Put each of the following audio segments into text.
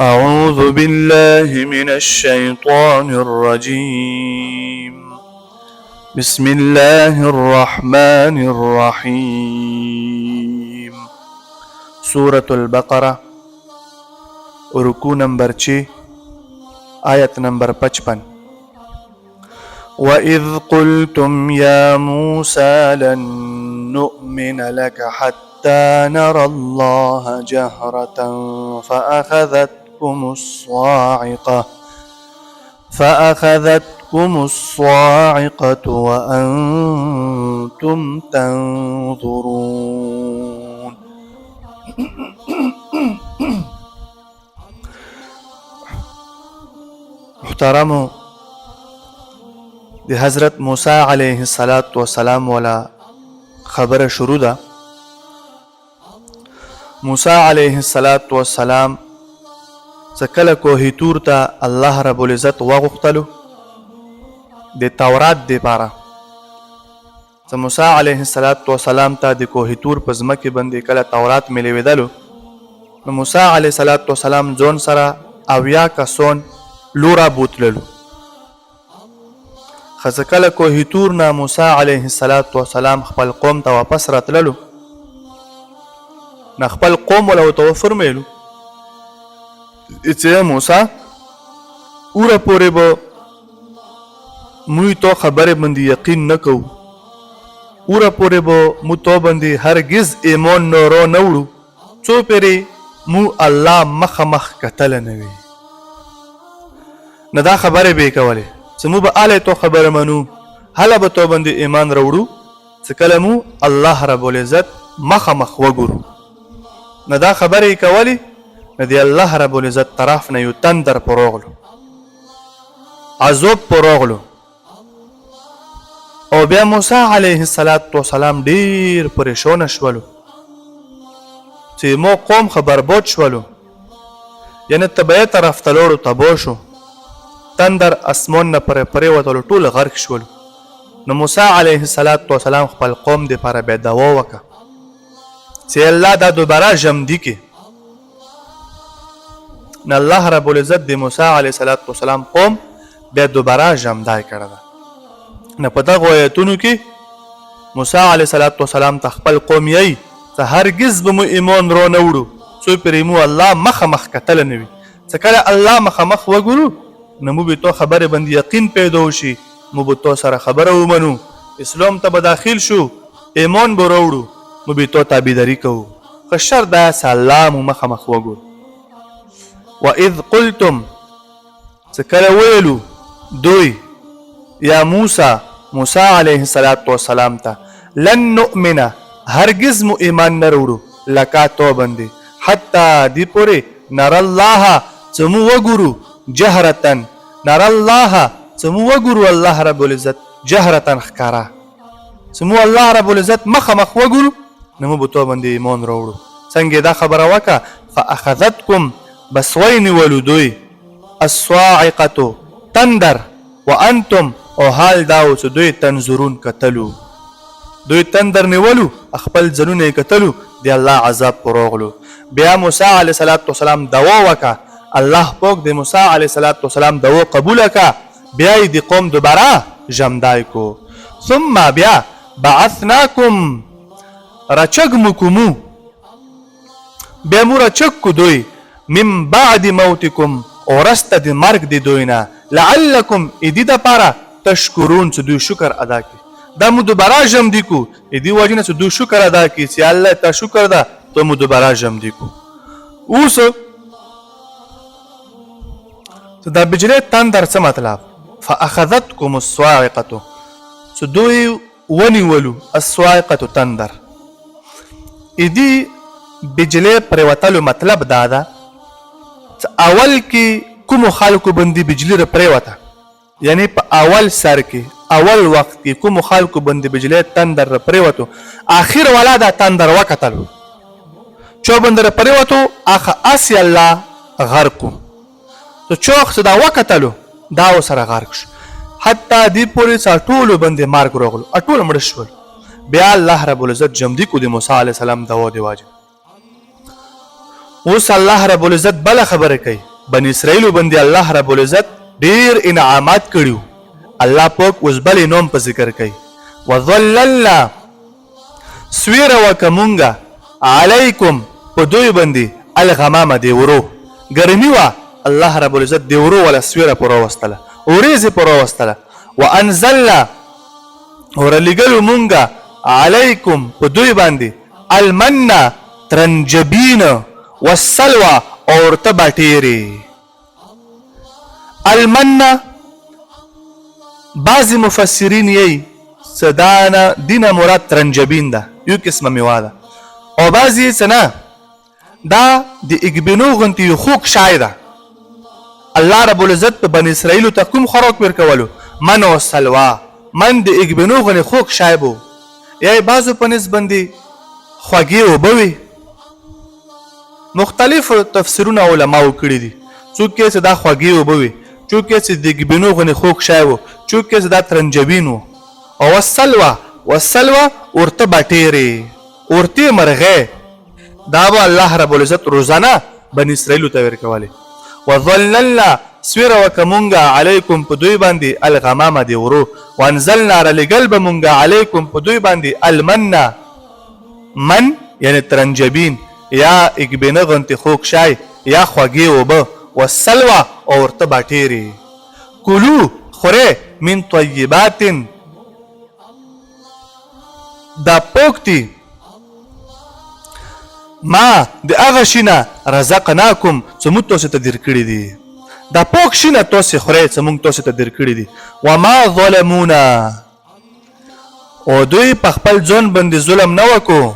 أعوذ بالله من الشيطان الرجيم. بسم الله الرحمن الرحيم. سورة البقرة رکوع نمبر 6 آیت نمبر 55. وَإِذْ قُلْتُمْ يَا مُوسَى لَن نُّؤْمِنَ لَكَ حَتَّى نَرَى اللَّهَ جَهْرَةً فَأَخَذَتْكُمُ الصَّاعِقَةُ وَأَنْتُمْ تَنْظُرُونَ. محترمو، د حضرت موسی علیه السلام والا خبره شروع ده. موسی علیه السلام کله کوه تور ته الله رب العزت وغوښتلو د تورات دپاره. موسی علیه السلام ته د کوه تور په ځمکې باندې کله تورات ملیدلو، نو موسی علیه السلام ځون سره 80 کسان لورا بوتللو. خزه کله کوه تور نه موسی علیه السلام خپل قوم ته واپس راتللو، نه خپل قوم ولا ورته فرمیلو چې موسی اوره پورې به موږ تو خبرې باندې یقین نه کوو، اوره پورې به موږ تو باندې هرگز ایمان نورو نه وړو څو پرې موږ الله مخامخ کتلی نه وي. نه دا خبرې به یې کولې چې موږ به هله تو خبره منو، هله به تو باندې ایمان راوړو چې کله موږ الله رب العزت مخامخ وګورو. نه دا خبرې یې کولې، نه د الله رب العزت طرف نه یو تندر پر راغلو، عذاب پر راغلو. او بیا موسی علیه السلام ډیر پریشان شولو چې مو قوم خبربود شولو، یعنی تبعه طرف ته لاړو، تباه شو، تندر اسمان نه پرې وتلو، ټول غرق شولو. نو موسی علیه السلام خپل قوم دپاره بیا دعا وکړه چې الله دا دوباره ژمدي کې. نو الله رب العزت د موسی علیه السلام قوم بیا دوباره ژمدی کړی ده. نو په دغو آیتونو کې موسی علیه السلام ته خپل قوم یی چې هرګز به مو ایمان را نه وړو څو پرې مو الله مخامخ کتلی نه وي. چې کله الله مخامخ وګورو نو موږ به تو خبرې باندې یقین پیدا وشي، موږ به تو سره خبره ومنو، اسلام ته به داخل شو، ایمان به راوړو، موږ به تو تابعداري کوو. خو شرط دا چې الله مو مخامخ وګورو. وَإِذْ قُلْتُمْ چې کله ویلو دوی یا موسی علیه السلام ته لن نؤمن هرگز مو ایمان نه راوړو لکه تو باندې حتی دې پورې نر الله چې مو وګورو جهرتن، نر الله چې مو وګورو الله رب العزت جهرتن ښکاره، چې مو الله رب العزت مخامخ وګورو نو مو به تو باندې ایمان راوړو. څنګه دا خبره وکړه فاخذتکم بس ونیولو دوی الصاعقه تندر وانتم او حال داو چې دوی تنظرون کتلو، دوی تندر نیولو خپل ځنونه یې کتلو، دی الله عذاب پر راغلو. بیا موسی علیه السلام دعا وکړه، الله پاک د موسی علیه السلام دعا قبول کړه، بیا یې د قوم دوباره ژمدی کو. ثم بیا بعثناکم رچګ مو کومو، بیا مو رچګ کو دوی من بعد موتکم ورسته د مرګ د دوی نه لعلکم ایدی دپاره تشکرون چې دوی شکر ادا کړي. دا مو دوباره ژمدي کو ایدی وجې نه چې دوی شکر ادا کړي چې الله ته شکر ده ته مو دوباره ژمدي کو. اوس دا بجلی تندر څه مطلب؟ فاخذتکم الصاعقه چې دوی ونیولو الصاعقه تندر. ایدی بجلی پریوتلو مطلب دا ده اول کې کوم خلکو باندې بجلی را پریوته، یعنی په اول سر کې اول وخت کې کوم خلکو باندې بجلی تندر را پریوتو، آخر والا دا تندر وکتلو چو باندې را پریوتو اخه اسی الله غرقو. تو چوخ دا وکتلو دا سره غرق شو، حتی دی پوری سا ټولو باندې مرګ راغلو، ټول مړه شول. بیا الله رب العزت جمدی کو د موسی علیه السلام دوا دی واجب. اوس الله رب العزت بل خبره کوي بني اسرائیل باندې الله رب العزت ډیر انعامات کړیو الله پاک اوس بل نوم په ذکر کوي وظللنا سویره وکمونګه علیکم په دوی باندې الغمامه دی ورو ګرمي وا الله رب العزت دی ورو ولا سویره پر واستله اوریزه پر واستله وانزلنا ورلګلو مونږه علیکم په دوی باندې المن ترنجبین والسلوى اور تباټيري المن بعض مفسرین یې صدانا دینه مراد ترنجبین ده یو قسمه میوه ده او بعضی څنګه دا د اګبنو غنتی یو خوک شای ده الله رب العزت په بنی اسرائیل ته کوم خوراک ورکولو من او سلوا من د اګبنو غنی خوک شای بو یا بعضو په نسبت باندې خوږی او بوي مختلف تفسیرونه علماو کړی دي څوک چې دا خوږی او بوي څوک چې د اګبنو غنی خوک شای وو څوک چې دا ترنجبین وو او والسلوى ورته باټيري ورته مرغه دا به الله رب العزت روزانه بني اسرائیل ته ورکواله وظللنا سویر وکمونگا علیکم په دوی باندې الغمامه دی ورو وانزلنا لقلب مونگا علیکم په دوی باندې المن من یعنی ترنجبین یا اګبنه غنتی خوک شای یا خوږی وبه والسلوى او ورته باټيري کلو خوره من طیبات دا پوکتی ما د هغه شینه رزقناکم چې موږ تاسو ته درکړي دي دا پوک شینه تاسو خورئ چې موږ تاسو ته درکړي دي وما ظلمونا او دوی په خپل ځان باندې ظلم نه وکړو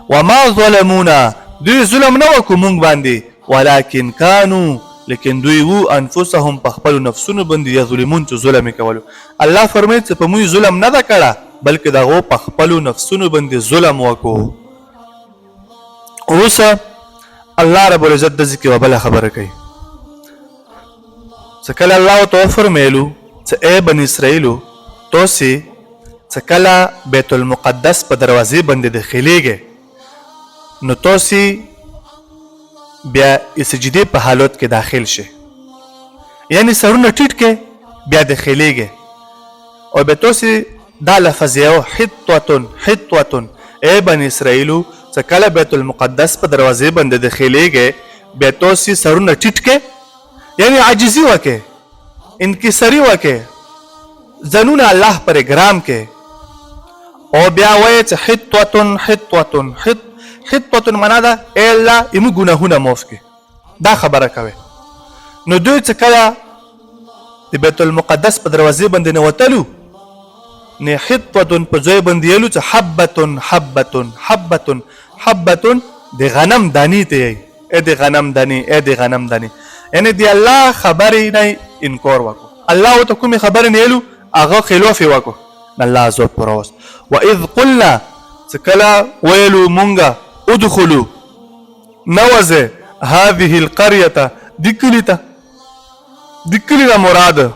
وما ظلمونا دوی ظلم نه وکړو موږ باندې ولکن كانوا لیکن دوی وو انفسهم په خپل نفسونو باندې یظلمون چې ظلم کولو الله فرمایي چې په موږ ظلم نه کړه بلکې دغه په خپل نفسونو باندې ظلم وکړو اوس الله رب العزت د ذکر وبله خبره کوي څکله الله تو فرمایلو چې اے بنی اسرائیل تاسو څکله بیت المقدس په دروازې باندې داخليږئ نو تاسو بیا سجدي په حالت کې داخل شئ یعنی سرونه ټیټ کې بیا داخليږئ او به تاسو دا لفظ یو حطوه اے بنی اسرائیل څکله بیت المقدس په دروازې باندې داخليږئ بیا تاسو سرونه ټیټ کې یعنی عاجزی وکه انکساری وکه زنون الله پر اکرام کې او بیا وایي چې حطوه معنا ده ای الله ایمو ګناهونه معاف کړي دا خبره کوي نو دوی چې کله د بیت المقدس په دروازې باندې نوتلو نه حطوه په ځای باندې یلو چې حبه د غنم دانی ته ای د غنم دانی یعنی دی الله خبرې نه انکار وکړو الله ته کومې خبرې نه یلو هغه خلاف وکړو الله عزوجل پروست واذ قلنا څکله ویلو مونږه ادخلوا نوزه هذه القريه دکلیته مراد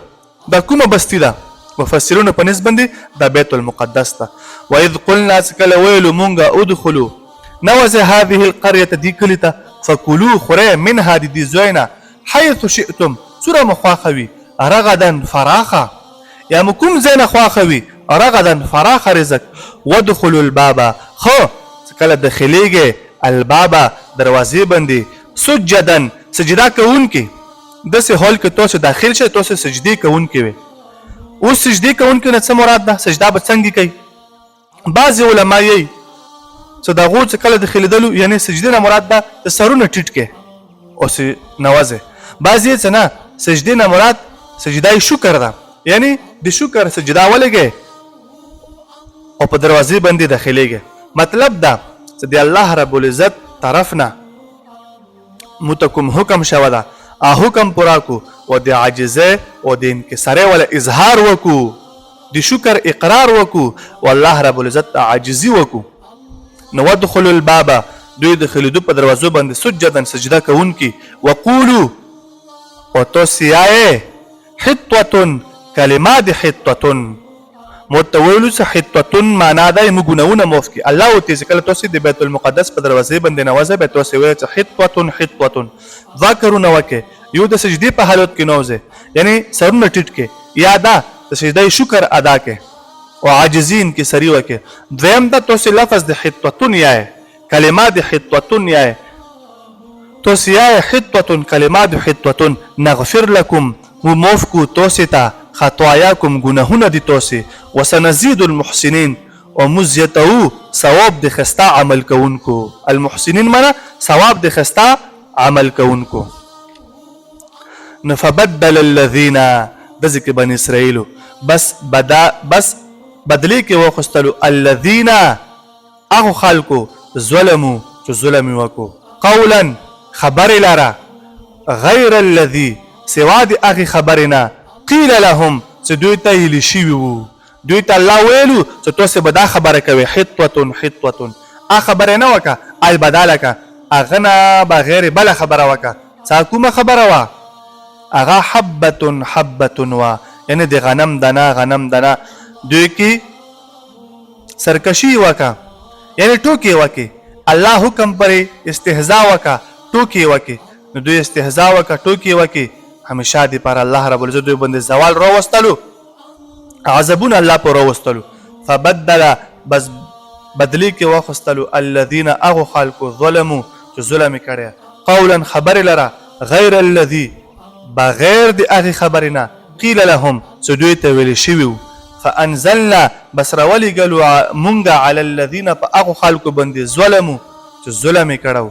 دا کومه بستی ده مفسرون په نسبت باندې د بیت المقدس ته واذ قلنا څکله ویلو مونږه ادخلوا نوزه هذه القريه دکلیته فكلوا خره منها دي زوينا حيث شئتم سوره مخاخوي رغدا فراخا يا مكم زين خواخوي رغدا فراخا رزق وادخلوا الباب خو کله داخليږي الباب دروازې باندې سجدا سجدا کوونکې د سه هول کې تاسو داخل شئ تاسو سجدي کوونکې وي او سجدي کوونکې نه څه مراد ده سجدا به څنګه کوي بعض علما یې چې دا غوڅ کله داخليدلو یعنی سجدي نه مراد ده د سرونه ټیټ کې او سي نوازه بعضی څه نه سجدي نه مراد سجدای شکر ده یعنی د شکر سجدا ولګي او په دروازې باندې داخليږي مطلب دا چې د الله رب العزت طرفنا متکم حکم شوه ده حکم پورا کو او د عاجزه او د انکساره ولا اظهار وکو د شکر اقرار وکو والله رب العزت عاجزي وکو نو ودخل الباب دوی دخلوا په دروازو باندې سجدا سجدا کوونکی وقولوا او توصیه حطوه کلمات حطوه متویلو څه حطتن معنا ده موږ ګناونه معاف کړي الله وتعالى چې کله تاسو د بیت المقدس په دروازې باندې نوازه به تاسو وایي چې حطتن دا کارونه وکړي یو د سجدې په حالت کې نوځي یعنی سرونه ټیټ کې یا دا د سجدې شکر ادا کې او عاجزین کې سری وکړي دویم دا تاسو لفظ د حطتن یا کلمات حطتن یا تاسو یا حطتن کلمات حطتن نغفر لكم معاف کو تاسو ته خطاياكم گناهونه دي تاسو وسنزيد المحسنين ومزيتو ثواب د خستا عمل کوونکو المحسنين معنا ثواب د خستا عمل کوونکو نفبدل الذين ذکر بني اسرائيل بس بدلی کې وخستلو الذين اغه خلقو ظلموا چې ظلم وکړو قولا خبر لرا غیر الذي سوا د اغه خبرنا قیل لهم چې دوی ته ویل شوي وو دوی ته الله ویلو چې تاسو به دا خبره کوئ حطوة هغه خبره نه وکړه ای بدله کړه هغه نه بغیر بله خبره وکړه څه کومه خبره وه هغه حبة وه یعنې د غنم دانه دوی کې سرکشي وکړه یعنې ټوکې وکړي الله حکم پرې استهزا وکړه ټوکې وکړي نو دوی استهزا وکړه ټوکې وکړي همیشه دی پر الله رب العزت دوی باندې زوال راوستلو عذابون الله پر راوستلو فبدل بس بدلی کې واخستلو الذين اغه خلق ظلموا چې ظلم کړي قولا خبر لرا غیر الذي بغیر د اغه خبرنا قیل لهم چې دوی ته ویل شوی فانزلنا بس راولي قالوا مونږ على الذين اغه خلق باندې ظلموا چې ظلم کړو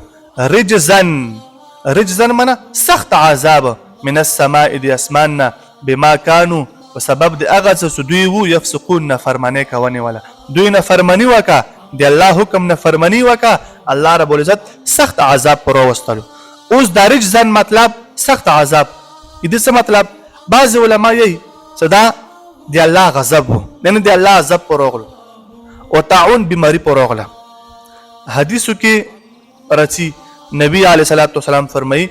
رجزا منا سخت عذاب من السماء دي اسماننا بما كانوا وسبب دي اغا څه دوی وو يفسقون نفرمانی کوي ولا دوی نفرمانی وکا دی الله حکم نفرمانی وکا الله رب العزت سخت عذاب پر واستلو اوس دارج ځن مطلب سخت عذاب دې څه مطلب بعض علما یې صدا دی الله غضب نه دی الله عذاب پر راغلو او تعون بیماری پر راغله حدیثو کې راځي نبی علیه الصلاۃ والسلام فرمایي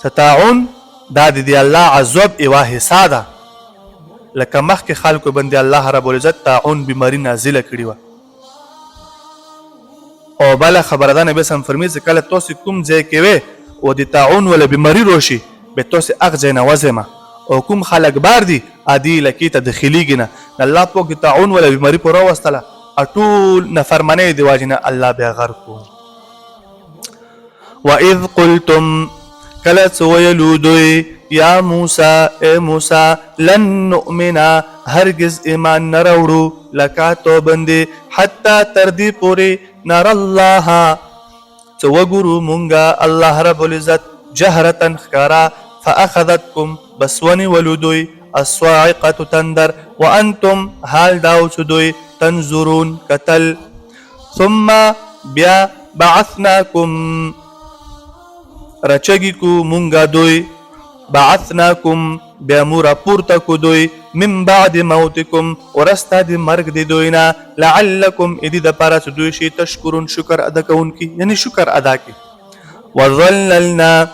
ستعون دا دی الله عذاب ایوا حصہ ده لکه مخکې خلکو باندې الله رب العزت تعون بیماری نازله کړې و او بل خبره ده نبی سم فرمایي چې کله تاسو کوم ځای کې وي او د تعون ولا بیماری راشي به تاسو اغه نه وزمه او کوم خلک بار دي ادي لکې ته داخليږي نه الله په تعون ولا بیماری پر واستله اټول نفرمانی دی واجنه الله بیا غر کو واذ قلتم کلت ویلو دوی یا موسی اے موسی لن نؤمنا هرگز ایمان نراوړو لکه تو باندې حتی تر دې پورې نر الله چې وګورو مونږه الله رب العزت جهرتن خکارا فاخذتكم بسونی ولودوی الصاعقه تندر وانتم حال داو چې دوی تنظرون قتل ثم بیا بعثناكم رچگی کو مونگا دوی بعثناکم بیا مورا پورتا کو دوی من بعد موتکم ورستا دی مرگ دی دوینا لعلکم ادی دا پارا چو دوی شی تشکرون شکر ادا کون کی یعنی شکر ادا کی وظللنا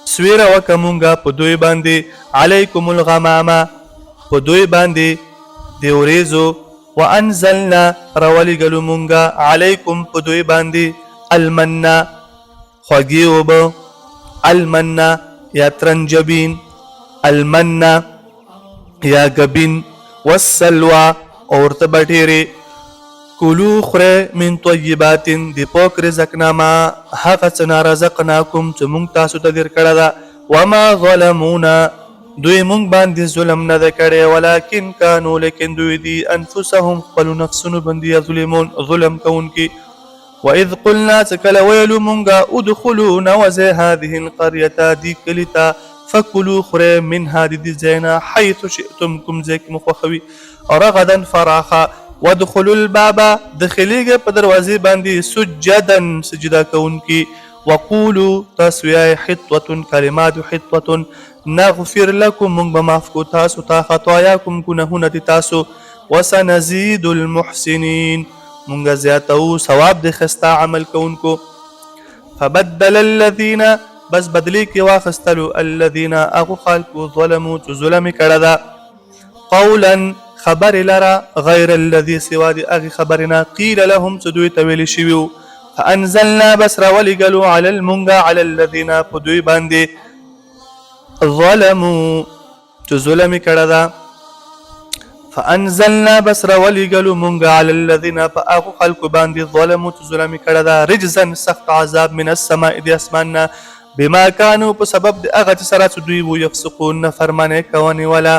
سویر وکا مونگا پا دوی باندی علیکم الغماما پا دوی باندی دیوریزو وانزلنا رولی گلو مونگا علیکم پا دوی باندی المنا خوگی اوبو المنا یا ترنجبین المنا یا گبین والسلوى اور تبٹیری کلو خره من طیبات دی پوک رزقناما حقا چنا رزقناکم چو مونگ تاسو تدیر کرده وما ظلمونا دوی مونگ باندی ظلم نده کرده ولیکن کانو لیکن دوی دی انفسهم قلو نفسنو بندی ظلم کون کی وإذ قلنا تكل ويلو منغا ادخلوا نوزي هذه القرية دي كلتا فكلوا خري من هذه الزينة حيث شئتم زيك مخوخوي رغدا فراخا وادخلوا الباب دخليغ بدروازي باندي سجدا سجدا كونكي وقولوا تسويا حطوة كلمات حطوة نغفر لكم من بمافكو تاسو تا خطاياكم كنهن تاسو وسنزيد المحسنين مونږ زیاتو ثواب د خستا عمل کوونکو فبدل الذين بس بدلی کې واخستلو الذين اغو خلقو ظلموا ظلم کړه دا قولا خبر لرا غیر الذي سوا دی اغی خبرنا قیل لهم چدوی تویل شویو فانزلنا بس راولګلو علی المنگا علی الذین پدوی باندې ظلموا چې ظلم کړه دا فانزلنا بس راولګلو منگا علی الذین فاخو خلق باندې ظلموا چې ظلم کړه دا رجزا سخت عذاب من السماء دی اسماننا بما كانوا په سبب د هغه سره چې دوی وو یفسقون فرمانه کوي ولا